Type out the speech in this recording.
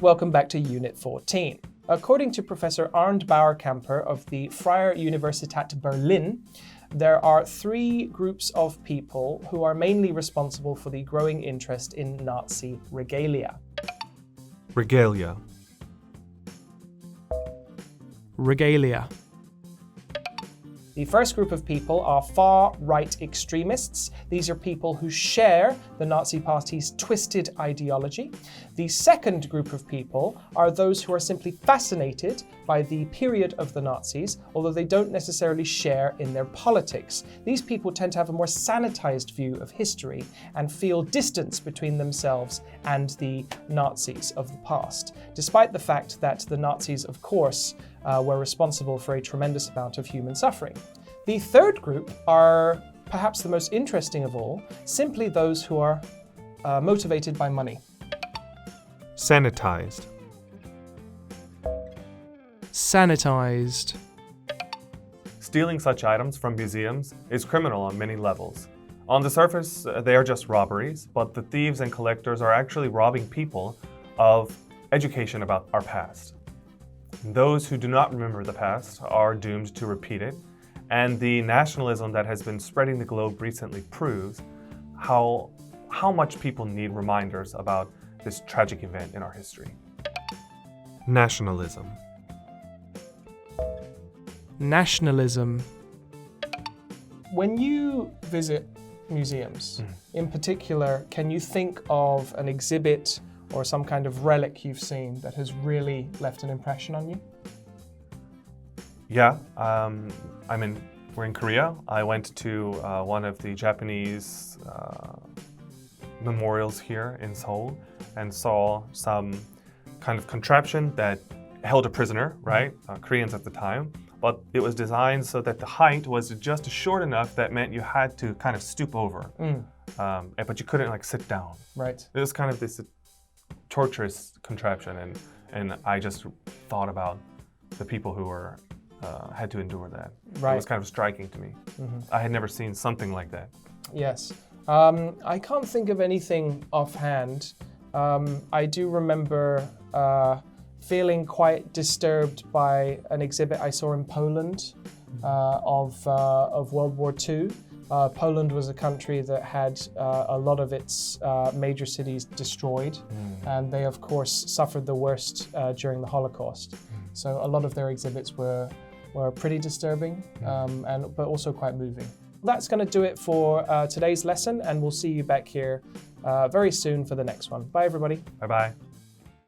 Welcome back to Unit 14. According to Professor Arndt Bauerkamper of the Freie Universität Berlin, there are three groups of people who are mainly responsible for the growing interest in Nazi regalia. Regalia. Regalia. The first group of people are far-right extremists. These are people who share the Nazi Party's twisted ideology. The second group of people are those who are simply fascinated by the period of the Nazis, although they don't necessarily share in their politics. These people tend to have a more sanitized view of history and feel distance between themselves and the Nazis of the past, despite the fact that the Nazis, of course, were responsible for a tremendous amount of human suffering. The third group are perhaps the most interesting of all, simply those who are motivated by money. Sanitized. Sanitized. Stealing such items from museums is criminal on many levels. On the surface, they are just robberies, but the thieves and collectors are actually robbing people of education about our past. Those who do not remember the past are doomed to repeat it, and the nationalism that has been spreading the globe recently proves how much people need reminders about this tragic event in our history. Nationalism. Nationalism. When you visit museums, in particular, can you think of an exhibit or some kind of relic you've seen that has really left an impression on you? Yeah, we're in Korea. I went to one of the Japanese memorials here in Seoul and saw some kind of contraption that held a prisoner, right? Koreans at the time. But it was designed so that the height was just short enough that meant you had to kind of stoop over. But you couldn't sit down. Right. It was kind of this torturous contraption, and I just thought about the people who were had to endure that. Right. It was kind of striking to me. I had never seen something like that. Yes. I can't think of anything offhand. I do remember feeling quite disturbed by an exhibit I saw in Poland of World War II. Poland was a country that had a lot of its major cities destroyed, and they of course suffered the worst during the Holocaust. So a lot of their exhibits were pretty disturbing, but also quite moving. That's going to do it for today's lesson, and we'll see you back here very soon for the next one. Bye everybody. Bye-bye.